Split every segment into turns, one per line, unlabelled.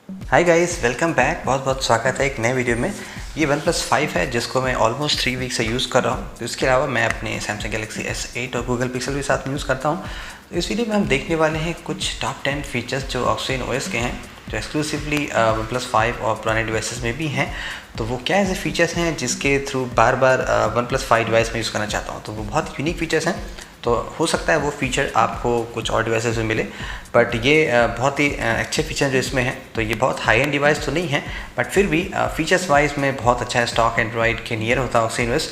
Hi guys, welcome back. बहुत बहुत स्वागत है एक नए वीडियो में। ये OnePlus 5 है जिसको मैं ऑलमोस्ट 3 वीक से यूज़ कर रहा हूँ। तो इसके अलावा मैं अपने Samsung Galaxy S8 और Google Pixel भी साथ में यूज़ करता हूँ। तो इस वीडियो में हम देखने वाले हैं कुछ टॉप 10 फीचर्स जो Oxygen OS के हैं, जो एक्सक्लूसिवली OnePlus 5 और पुराने डिवाइसेस में भी हैं। तो वो क्या ऐसे फीचर्स हैं जिसके थ्रू बार बार OnePlus 5 डिवाइस में यूज़ करना चाहता हूँ। तो वो बहुत यूनिक फीचर्स हैं। तो हो सकता है वो फीचर आपको कुछ और डिवाइसेस में मिले, बट ये बहुत ही अच्छे फीचर जो इसमें हैं। तो ये बहुत हाई एंड डिवाइस तो नहीं है, बट फिर भी फीचर्स वाइज में बहुत अच्छा है। स्टॉक एंड्रॉइड के नियर होता है Oxygen OS।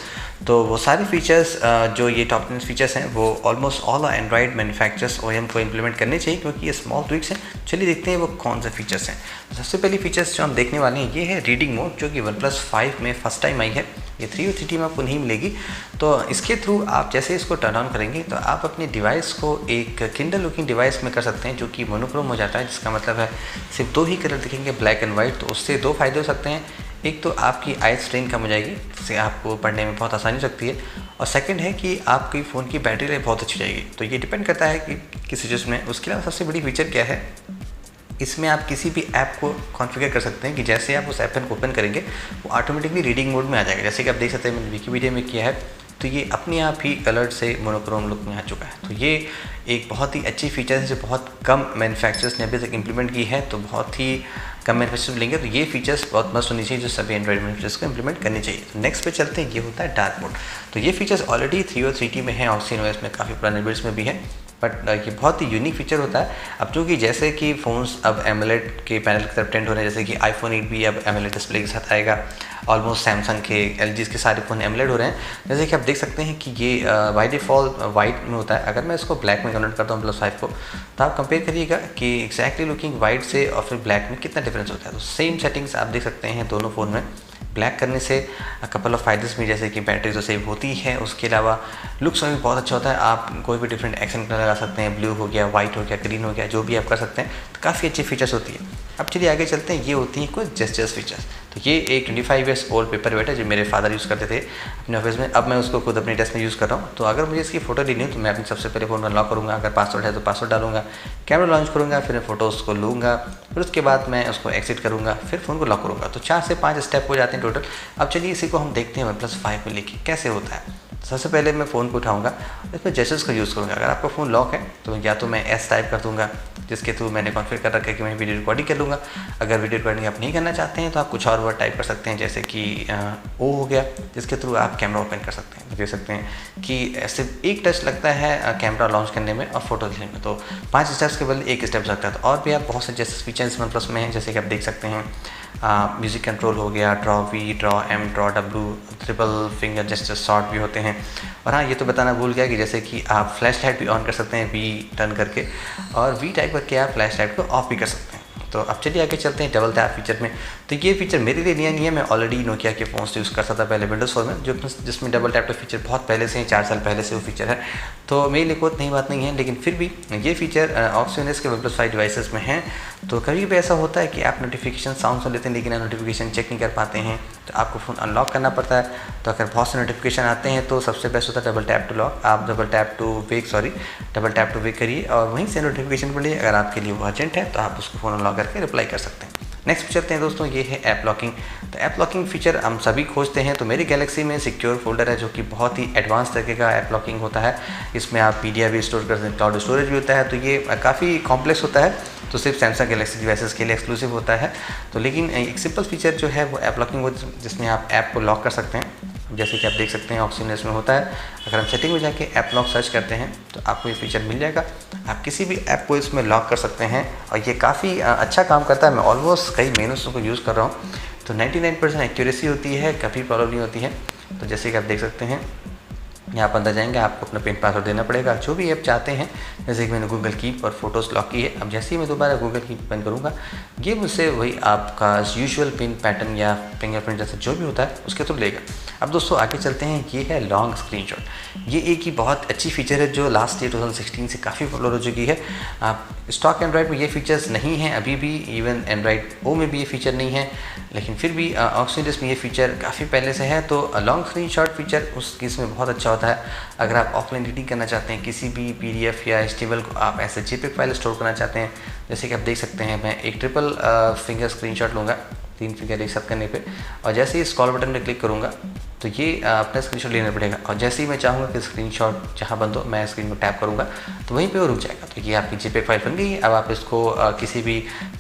तो वो सारे फीचर्स जो ये टॉप 10 फीचर्स हैं वो almost all Android manufacturers OEM को इम्प्लीमेंट करने चाहिए, क्योंकि ये स्मॉल ट्विक्स हैं। चलिए देखते हैं वो कौन से फीचर्स हैं। तो सबसे पहली फीचर्स जो हम देखने वाले हैं ये है रीडिंग मोड, जो कि OnePlus 5 में फर्स्ट टाइम आई है। ये 3 और 3T में आपको नहीं मिलेगी। तो इसके थ्रू आप जैसे इसको टर्न ऑन करेंगे तो आप अपने डिवाइस को एक किंडल लुकिंग डिवाइस में कर सकते हैं, जो कि मोनोक्रोम हो जाता है, जिसका मतलब है सिर्फ 2 ही कलर दिखेंगे, ब्लैक एंड वाइट। तो उससे 2 फायदे हो सकते हैं। एक तो आपकी आई स्ट्रेन कम हो जाएगी, जिससे आपको पढ़ने में बहुत आसानी हो सकती है। और सेकंड है कि आपकी फ़ोन की बैटरी लाइफ बहुत अच्छी जाएगी। तो ये डिपेंड करता है कि किस सिचुएशन में। उसके अलावा सबसे बड़ी फीचर क्या है, इसमें आप किसी भी ऐप को कॉन्फ़िगर कर सकते हैं कि जैसे आप उस ऐप को ओपन करेंगे वो ऑटोमेटिकली रीडिंग मोड में आ जाएगा। जैसे कि आप देख सकते हैं, मैंने विकिपीडिया में किया है, तो ये अपने आप ही कलर्ड से मोनोक्रोम लुक में आ चुका है। तो ये एक बहुत ही अच्छी फीचर है जो बहुत कम मैन्युफैक्चरर्स ने अभी तक इम्प्लीमेंट की है। तो बहुत ही कम मैन्युफैक्चरर्स लेंगे, तो ये फीचर्स बहुत मस्त होनी चाहिए जो सभी एंड्रॉइड मैन्युफैक्चरर्स को इम्प्लीमेंट करनी चाहिए। तो नेक्स्ट पे चलते हैं, ये होता है डार्क मोड। तो ये फीचर्स ऑलरेडी 3 और 3T में है, Oxygen OS में काफ़ी पुराने बिल्ड्स में भी है, बट ये बहुत ही यूनिक फीचर होता है। अब चूँकि जैसे कि फ़ोन्स अब एमोलेड के पैनल की तरफ टेंड हो रहे हैं, जैसे कि iPhone 8 भी अब एमोलेड डिस्प्ले के साथ आएगा। ऑलमोस्ट सैमसंग के, LG के सारे फ़ोन एमोलेड हो रहे हैं। जैसे कि आप देख सकते हैं कि ये बाय डिफ़ॉल्ट वाइट में होता है। अगर मैं इसको ब्लैक में कन्वर्ट करता हूँ OnePlus 5 को, तो आप कंपेयर करिएगा कि एक्जैक्टली लुकिंग वाइट से और फिर ब्लैक में कितना डिफरेंस होता है। तो सेम सेटिंग्स आप देख सकते हैं दोनों फ़ोन में। ब्लैक करने से कपल ऑफ फायदे भी, जैसे कि बैटरी तो सेव होती है, उसके अलावा लुक्स में भी बहुत अच्छा होता है। आप कोई भी डिफरेंट एक्सेंट कलर लगा सकते हैं, ब्लू हो गया, वाइट हो गया, ग्रीन हो गया, जो भी आप कर सकते हैं। तो काफ़ी अच्छी फीचर्स होती है। अब चलिए आगे चलते हैं, ये होती हैं कुछ जेस्चर्स फीचर्स। तो ये एक 25 ईयर्स ओल्ड पेपर वेट है जो मेरे फादर यूज़ करते थे अपने ऑफिस में। अब मैं उसको खुद अपने डेस्क में यूज़ कर रहा हूँ। तो अगर मुझे इसकी फ़ोटो लेनी हो तो मैं अपनी सबसे पहले फ़ोन अनलॉक करूँगा, अगर पासवर्ड है तो पासवर्ड डालूंगा, कैमरा लॉन्च करूँगा, फिर मैं फ़ोटोज़ को लूँगा, फिर उसके बाद मैं उसको एक्सिट करूँगा, फिर फ़ोन को लॉक करूँगा। तो 4 से 5 स्टेप हो जाते हैं टोटल। अब चलिए इसी को हम देखते हैं OnePlus 5 में लेके कैसे होता है। सबसे पहले मैं फ़ोन को उठाऊंगा, इसमें जेस्चर्स का यूज़ करूँगा। अगर आपका फ़ोन लॉक है तो या तो मैं S टाइप कर दूँगा, जिसके थ्रू मैंने कॉन्फ़िगर कर रखा है कि मैं वीडियो रिकॉर्डिंग कर लूँगा। अगर वीडियो रिकॉर्डिंग आप नहीं करना चाहते हैं तो आप कुछ और वर्ड टाइप कर सकते हैं, जैसे कि O हो गया, जिसके थ्रू आप कैमरा ओपन कर सकते हैं। देख सकते हैं कि सिर्फ एक टच लगता है कैमरा लॉन्च करने में और फोटो लेने में। तो 5 स्टेप्स के बदले 1 स्टेप लगता है। तो और भी आप बहुत से जेस्चर्स फीचर्स OnePlus में हैं, जैसे कि आप देख सकते हैं म्यूज़िक कंट्रोल हो गया, draw V, draw M, draw W, triple finger gesture shot भी होते हैं। और हाँ, ये तो बताना भूल गया कि जैसे कि आप फ्लैश लाइट भी ऑन कर सकते हैं V टर्न करके, और V टाइप करके आप फ्लैश लाइट को ऑफ भी कर सकते हैं। तो अब चलिए आगे चलते हैं डबल टैप फीचर में। तो ये फीचर मेरे लिए नया नहीं है, मैं ऑलरेडी नोकिया के फ़ोन से यूज़ करता था पहले विंडोज़ फ़ोन में, जो जिसमें डबल टैप का फीचर बहुत पहले से ही, 4 साल पहले से वो फीचर है। तो मेरे लिए कोई नई बात नहीं है, लेकिन फिर भी ये फीचर Oxygen OS के OnePlus 5 डिवाइसेस में है। तो कभी भी ऐसा होता है कि आप नोटिफिकेशन साउंड सुन लेते हैं लेकिन आप नोटिफिकेशन चेक नहीं कर पाते हैं, तो आपको फ़ोन अनलॉक करना पड़ता है। तो अगर बहुत से नोटिफिकेशन आते हैं तो सबसे बेस्ट होता है डबल टैप टू लॉक। आप डबल टैप टू वेक करिए और वहीं से नोटिफिकेशन पढ़िए। अगर आपके लिए वो अर्जेंट है तो आप उसको फ़ोन अनलॉक करके रिप्लाई कर सकते हैं। नेक्स्ट पे चलते हैं दोस्तों, ये है ऐप लॉकिंग। तो ऐप लॉकिंग फीचर हम सभी खोजते हैं। तो मेरी गैलेक्सी में सिक्योर फोल्डर है, जो कि बहुत ही एडवांस तरीके का ऐप लॉकिंग होता है। इसमें आप पीडिया भी स्टोर कर सकते हैं, क्लाउड स्टोरेज भी होता है। तो ये काफ़ी कॉम्प्लेक्स होता है, तो सिर्फ सैमसंग गैलेक्सी डिवाइसेस के लिए एक्सक्लूसिव होता है। तो लेकिन एक सिंपल फीचर जो है वो ऐप लॉकिंग, जिसमें आप ऐप को लॉक कर सकते हैं। जैसे कि आप देख सकते हैं Oxygen OS में होता है। अगर हम सेटिंग में जाके ऐप लॉक सर्च करते हैं तो आपको ये फीचर मिल जाएगा। आप किसी भी ऐप को इसमें लॉक कर सकते हैं और ये काफ़ी अच्छा काम करता है। मैं ऑलमोस्ट कई महीनों से को यूज़ कर रहा हूँ। तो 99% एक्यूरेसी होती है, कभी प्रॉब्लम नहीं होती है। तो जैसे कि आप देख सकते हैं, यहाँ पर अंदर जाएंगे, आपको अपना पिन पासवर्ड देना पड़ेगा, जो भी ऐप चाहते हैं। जैसे कि मैंने गूगल कीप और फोटोज़ लॉक की है। अब जैसे ही मैं दोबारा गूगल कीप ओपन करूँगा, ये मुझसे वही आपका यूजुअल पिन पैटर्न या फिंगरप्रिंट जैसे जो भी होता है उसके थ्रू लेगा। अब दोस्तों आगे चलते हैं, ये है लॉन्ग स्क्रीनशॉट। ये एक ही बहुत अच्छी फीचर है जो लास्ट ईयर 2016 से काफ़ी पॉपुलर हो चुकी है। स्टॉक एंड्रॉइड में ये फीचर्स नहीं हैं अभी भी, इवन एंड्रॉइड ओ में भी ये फीचर नहीं है, लेकिन फिर भी Oxygen OS में ये फीचर काफ़ी पहले से है। तो लॉन्ग स्क्रीनशॉट फीचर उसकी इसमें बहुत अच्छा होता होता है। अगर आप ऑफलाइन एडिटिंग करना चाहते हैं, किसी भी PDF या HTML को आप ऐसे JPEG फाइल स्टोर करना चाहते हैं, जैसे कि आप देख सकते हैं मैं एक ट्रिपल फिंगर स्क्रीनशॉट लूँगा 3 फिंगर एक साथ करने पे, और जैसे ही स्क्रॉल बटन पर क्लिक करूँगा तो ये अपना स्क्रीनशॉट लेना पड़ेगा, और जैसे ही मैं चाहूँगा कि स्क्रीनशॉट जहाँ बंद हो मैं स्क्रीन को टैप करूँगा तो वहीं पे वो रुक जाएगा। तो ये आपकी JPEG फाइल बन गई है। अब आप इसको किसी भी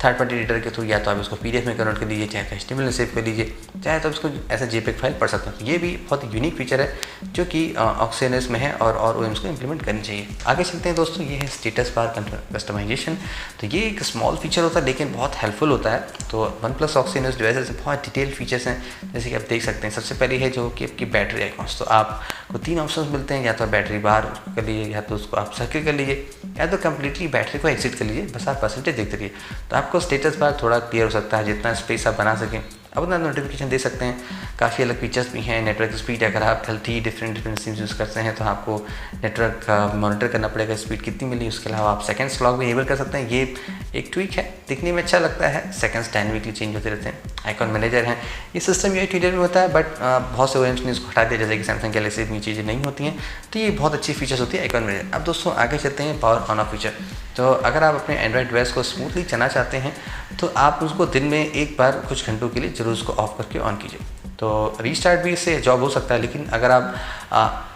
थर्ड पार्टी एडिटर के थ्रू या तो आप इसको PDF में कन्वर्ट कर लीजिए, चाहे तो HTML में सेव कर लीजिए, चाहे तो इसको ऐसा JPEG फाइल पढ़ सकते हैं। तो ये भी बहुत यूनिक फीचर है जो कि ऑक्सीएनएस में है और OEMs को इम्प्लीमेंट करनी चाहिए। आगे चलते हैं दोस्तों, ये है स्टेटस बार कस्टमाइजेशन। तो ये एक स्मॉल फीचर होता है लेकिन बहुत हेल्पफुल होता है। तो OnePlus ऑक्सीएनएस डिवाइसेस से बहुत डिटेल फीचर्स हैं, जैसे कि आप देख सकते हैं। सबसे पहले है जो कि आपकी बैटरी आइकॉन्स। तो आपको 3 ऑप्शंस मिलते हैं, या तो बैटरी बार कर लीजिए, या तो उसको आप सर्किल कर लीजिए, या तो कम्प्लीटली बैटरी को एग्जिट कर लीजिए, बस आप परसेंटेज देखते रहिए। तो आपको स्टेटस बार थोड़ा क्लियर हो सकता है, जितना स्पेस आप बना सकें अब अपना नोटिफिकेशन दे सकते हैं। काफ़ी अलग फीचर्स भी हैं। नेटवर्क स्पीड, अगर आप LTE डिफरेंट सिम्स यूज़ करते हैं तो आपको नेटवर्क का मॉनिटर करना पड़ेगा, स्पीड कितनी मिली। उसके अलावा आप सेकंड्स क्लॉक भी इनेबल कर सकते हैं। ये एक ट्विक है, दिखने में अच्छा लगता है, सेकंड्स डायनेमिकली चेंज होते रहते हैं। आइकॉन मैनेजर है, ये सिस्टम ये ट्विटर में होता है, बट बहुत से OEMs ने इसको हटा दिया, जैसे कि सैमसंग गैलेक्सी में चीज़ें नहीं होती हैं। तो ये बहुत अच्छी फीचर्स होती है आइकॉन मैनेजर। अब दोस्तों आगे चलते हैं पावर ऑन ऑफ फीचर। तो अगर आप अपने एंड्रॉइड डिवाइस को स्मूथली चलाना चाहते हैं तो आप उसको दिन में एक बार कुछ घंटों के लिए जरूर उसको ऑफ करके ऑन कीजिए। तो रीस्टार्ट भी इससे जॉब हो सकता है, लेकिन अगर आप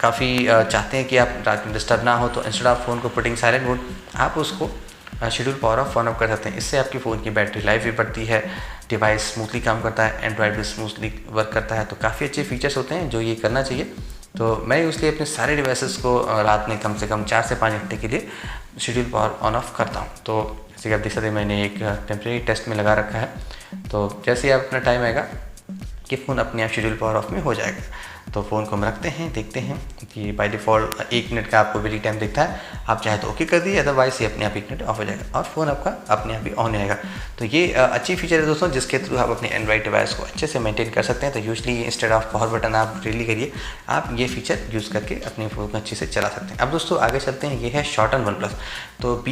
काफ़ी चाहते हैं कि आप रात में डिस्टर्ब ना हो तो इंस्टेड ऑफ फ़ोन को पुटिंग साइलेंट मोड आप उसको schedule power of on off कर सकते हैं। इससे आपकी फ़ोन की बैटरी लाइफ भी बढ़ती है, डिवाइस स्मूथली काम करता है, एंड्रॉइड भी स्मूथली वर्क करता है। तो काफ़ी अच्छे फीचर्स होते हैं जो ये करना चाहिए। तो मैं इसलिए अपने सारे डिवाइसेस को रात में कम से कम 4 से 5 घंटे के लिए शेड्यूल पावर ऑन ऑफ करता हूँ। तो जैसे कि आप देख सकते हैं मैंने एक टेम्परेरी टेस्ट में लगा रखा है। तो जैसे ही आप अपना टाइम आएगा कि फ़ोन अपने आप शेड्यूल पावर ऑफ में हो जाएगा। तो फ़ोन को हम रखते हैं, देखते हैं कि बाय डिफ़ॉल्ट 1 मिनट का आपको वेटिंग टाइम दिखता है। आप चाहे तो ओके कर दीजिए, अदरवाइज ये अपने आप 1 मिनट ऑफ हो जाएगा और फ़ोन आपका अपने आप ही ऑन रहेगा। तो ये अच्छी फीचर है दोस्तों, जिसके थ्रू आप अपने एंड्रॉइड डिवाइस को अच्छे से मेंटेन कर सकते हैं। तो usually instead of power button आप रिली करिए, आप ये फीचर यूज़ करके अपने फ़ोन को अच्छे से चला सकते हैं। अब दोस्तों आगे चलते हैं, ये है शॉर्ट ऑन OnePlus। तो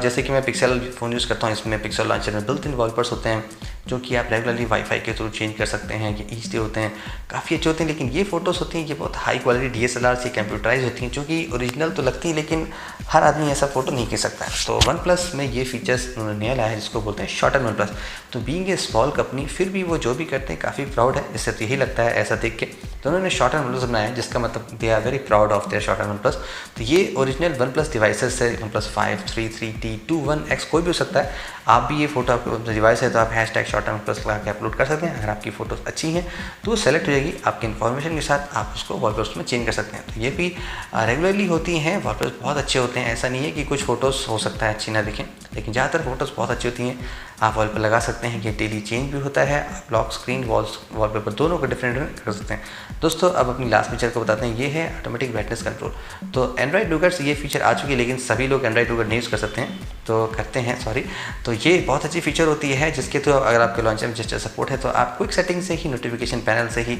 जैसे कि मैं पिक्सल फ़ोन यूज़ करता हूँ, इसमें पिक्सल लॉन्चर में बिल्ट इन वॉलपेपर्स होते हैं जो कि आप रेगुलरली वाईफाई के थ्रू चेंज कर सकते हैं। ये ईच डे होते हैं, काफ़ी अच्छे होते हैं। लेकिन ये फ़ोटोज़ होती हैं, ये बहुत हाई क्वालिटी DSLR से कंप्यूटराइज होती हैं, जो कि ओरिजिनल तो लगती हैं लेकिन हर आदमी ऐसा फ़ोटो नहीं खींच सकता है। तो OnePlus में ये फीचर्स उन्होंने नया लाया है, जिसको बोलते हैं शॉर्ट ऑन OnePlus। तो बीइंग ए स्मॉल कंपनी, फिर भी वो जो भी करते हैं काफ़ी प्राउड है, इससे तो यही लगता है ऐसा देख के। तो उन्होंने शॉर्ट ऑन OnePlus बनाया है, जिसका मतलब they are very proud of their short on OnePlus। तो ये ओरिजिनल OnePlus डिवाइसेस से OnePlus 5, 3, 3T, 2, 1X कोई भी हो सकता है। आप भी ये फोटो आपके डिवाइस है तो आप #शॉर्ट ऑन OnePlus लगा के अपलोड कर सकते हैं। अगर आपकी फ़ोटोज़ अच्छी हैं तो वो सेलेक्ट हो जाएगी, आपकी इन्फॉर्मेशन के साथ आप उसको वॉलपेपर्स में चेंज कर सकते हैं। तो ये भी रेगुलरली होती हैं, वॉलपेपर्स बहुत अच्छे होते हैं। ऐसा नहीं है कि कुछ फ़ोटोज़ हो सकता है अच्छी ना दिखें, लेकिन ज़्यादातर फ़ोटोज़ बहुत अच्छी होती हैं। आप वॉल पर लगा सकते हैं कि डेली चेंज भी होता है। आप लॉक स्क्रीन वॉलपेपर दोनों को डिफरेंट कर सकते हैं। दोस्तों अब अपनी लास्ट फीचर को बताते हैं, ये है ऑटोमेटिक ब्राइटनेस कंट्रोल। तो एंड्रॉइड यूजर्स ये फीचर आ चुकी है, लेकिन सभी लोग एंड्रॉइड यूजर नहीं यूज़ कर सकते हैं, तो करते हैं सॉरी। तो ये बहुत अच्छी फीचर होती है, जिसके थ्रू अगर आपके लॉन्चर में जेस्चर सपोर्ट है तो आप क्विक सेटिंग से ही नोटिफिकेशन पैनल से ही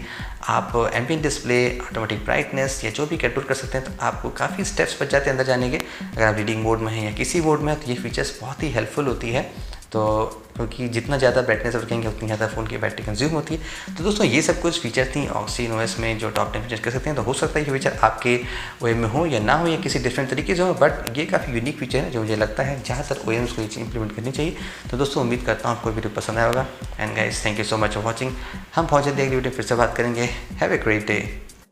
आप एम्बिएंट डिस्प्ले, ऑटोमेटिक ब्राइटनेस या जो भी कंट्रोल कर सकते हैं। तो आपको काफ़ी स्टेप्स बच जाते हैं अंदर जाने के। अगर आप रीडिंग मोड में हैं या किसी मोड में है तो ये फीचर्स बहुत ही हेल्पफुल होती है। तो क्योंकि जितना ज़्यादा ब्राइटनेस रखेंगे उतनी ज़्यादा फ़ोन की बैटरी कंज्यूम होती है। तो दोस्तों ये सब कुछ फीचर थी ऑक्सीएनओएस में जो टॉप 10 फीचर कर सकते हैं। तो हो सकता है ये फीचर आपके OEM में हो या ना हो या किसी डिफरेंट तरीके से हो, बट ये काफ़ी यूनिक फीचर है जो मुझे लगता है ज़्यादातर OEMs को ये चीज़ इंप्लीमेंट करनी चाहिए। तो दोस्तों उम्मीद करता हूँ आपको वीडियो पसंद आया होगा। And guys thank you so much for watching. हम बहुत जल्दी अगली वीडियो फिर से बात करेंगे। Have a great day.